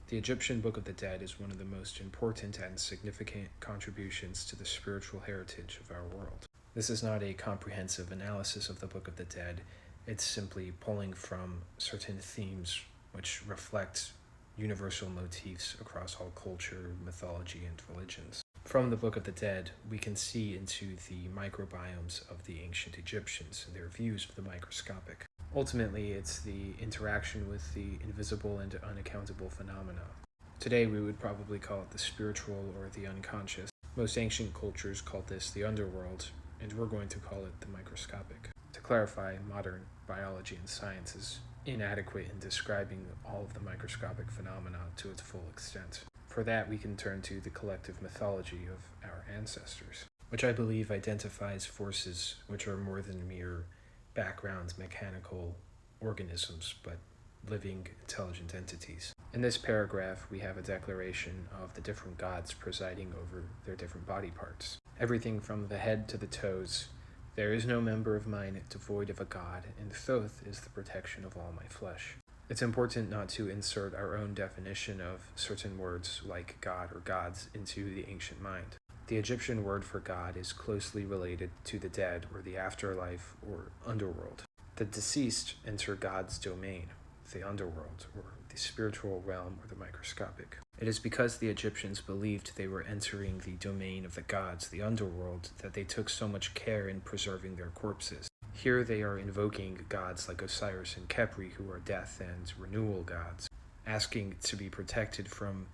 The Egyptian Book of the Dead is one of the most important and significant contributions to the spiritual heritage of our world. This is not a comprehensive analysis of the Book of the Dead, it's simply pulling from certain themes which reflect universal motifs across all culture, mythology, and religions. From the Book of the Dead, we can see into the microbiomes of the ancient Egyptians and their views of the microscopic. Ultimately, it's the interaction with the invisible and unaccountable phenomena. Today, we would probably call it the spiritual or the unconscious. Most ancient cultures called this the underworld, and we're going to call it the microscopic. To clarify, modern biology and science is inadequate in describing all of the microscopic phenomena to its full extent. For that, we can turn to the collective mythology of our ancestors, which I believe identifies forces which are more than mere background mechanical organisms, but living intelligent entities. In this paragraph, we have a declaration of the different gods presiding over their different body parts. Everything from the head to the toes. There is no member of mine devoid of a god, and Thoth is the protection of all my flesh. It's important not to insert our own definition of certain words like god or gods into the ancient mind. The Egyptian word for God is closely related to the dead or the afterlife or underworld. The deceased enter God's domain, the underworld or the spiritual realm or the microscopic. It is because the Egyptians believed they were entering the domain of the gods, the underworld, that they took so much care in preserving their corpses. Here they are invoking gods like Osiris and Khepri, who are death and renewal gods, asking to be protected from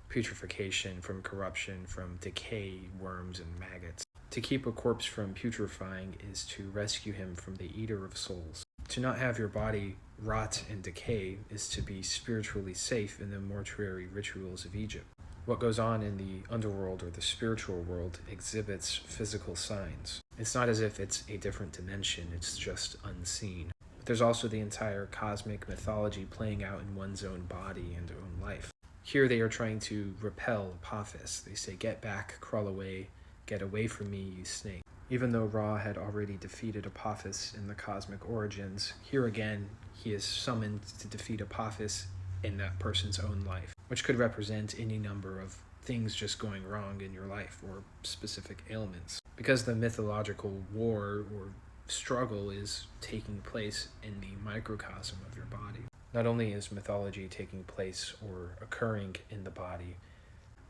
putrefaction, from corruption, from decay, worms, and maggots. To keep a corpse from putrefying is to rescue him from the eater of souls. To not have your body rot and decay is to be spiritually safe in the mortuary rituals of Egypt. What goes on in the underworld or the spiritual world exhibits physical signs. It's not as if it's a different dimension, it's just unseen. But there's also the entire cosmic mythology playing out in one's own body and own life. Here they are trying to repel Apophis. They say, "Get back, crawl away, get away from me, you snake." Even though Ra had already defeated Apophis in the cosmic origins, here again he is summoned to defeat Apophis in that person's own life, which could represent any number of things just going wrong in your life or specific ailments. Because the mythological war or struggle is taking place in the microcosm of your body. Not only is mythology taking place or occurring in the body,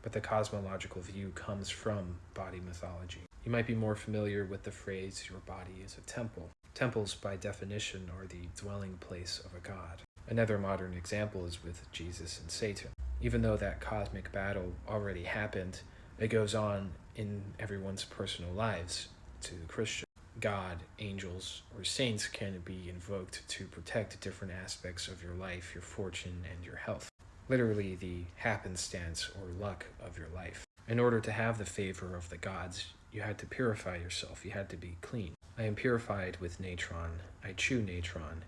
but the cosmological view comes from body mythology. You might be more familiar with the phrase, "your body is a temple." Temples, by definition, are the dwelling place of a god. Another modern example is with Jesus and Satan. Even though that cosmic battle already happened, it goes on in everyone's personal lives. To the Christian, God, angels, or saints can be invoked to protect different aspects of your life, your fortune, and your health. Literally the happenstance or luck of your life. In order to have the favor of the gods, you had to purify yourself, you had to be clean. I am purified with natron, I chew natron.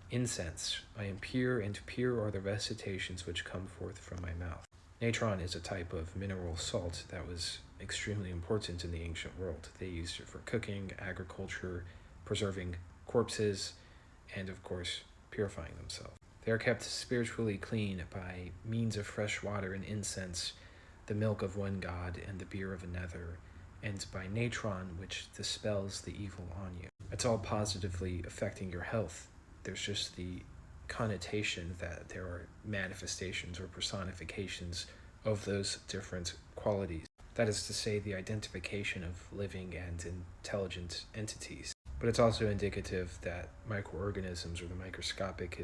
Incense, I am pure, and pure are the recitations which come forth from my mouth. Natron is a type of mineral salt that was extremely important in the ancient world. They used it for cooking, agriculture, preserving corpses, and of course, purifying themselves. They are kept spiritually clean by means of fresh water and incense, the milk of one god and the beer of another, and by natron, which dispels the evil on you. It's all positively affecting your health. There's just the connotation that there are manifestations or personifications of those different qualities. That is to say, the identification of living and intelligent entities. But it's also indicative that microorganisms or the microscopic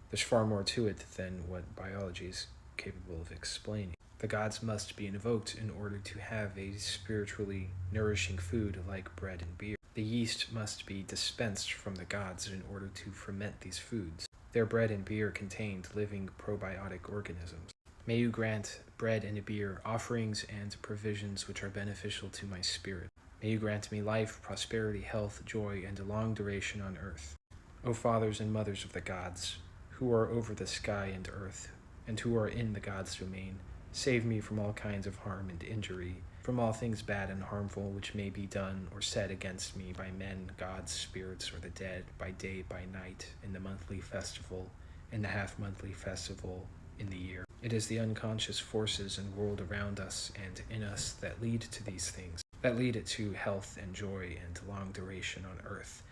there's far more to it than what biology is capable of explaining. The gods must be invoked in order to have a spiritually nourishing food like bread and beer. The yeast must be dispensed from the gods in order to ferment these foods. Their bread and beer contained living probiotic organisms. May you grant bread and beer offerings and provisions which are beneficial to my spirit. May you grant me life, prosperity, health, joy, and a long duration on earth. O fathers and mothers of the gods, who are over the sky and earth, and who are in the gods' domain, save me from all kinds of harm and injury, from all things bad and harmful which may be done or said against me by men, gods, spirits, or the dead, by day, by night, in the monthly festival, in the half-monthly festival, in the year. It is the unconscious forces and world around us and in us that lead to these things, that lead it to health and joy and long duration on earth,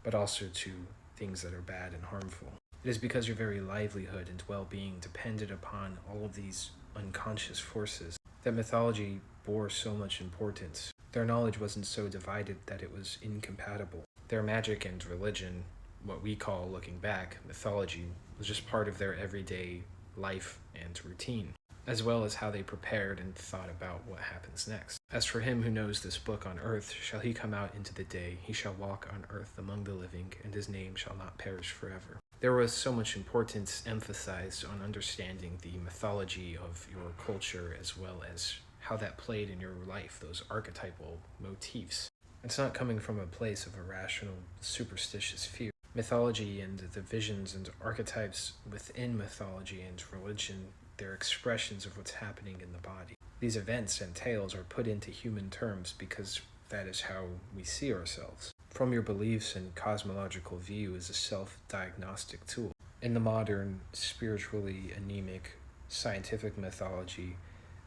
but also to things that are bad and harmful. It is because your very livelihood and well-being depended upon all of these unconscious forces that mythology bore so much importance. Their knowledge wasn't so divided that it was incompatible. Their magic and religion, what we call, looking back, mythology, was just part of their everyday life and routine, as well as how they prepared and thought about what happens next. As for him who knows this book on earth, shall he come out into the day, he shall walk on earth among the living, and his name shall not perish forever. There was so much importance emphasized on understanding the mythology of your culture, as well as how that played in your life, those archetypal motifs. It's not coming from a place of irrational, superstitious fear. Mythology and the visions and archetypes within mythology and religion, they're expressions of what's happening in the body. These events and tales are put into human terms because that is how we see ourselves. From your beliefs and cosmological view is a self-diagnostic tool. In the modern, spiritually anemic, scientific mythology,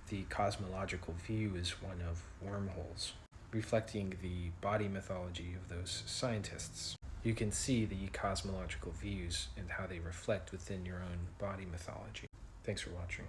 the cosmological view is one of wormholes, reflecting the body mythology of those scientists. You can see the cosmological views and how they reflect within your own body mythology. Thanks for watching.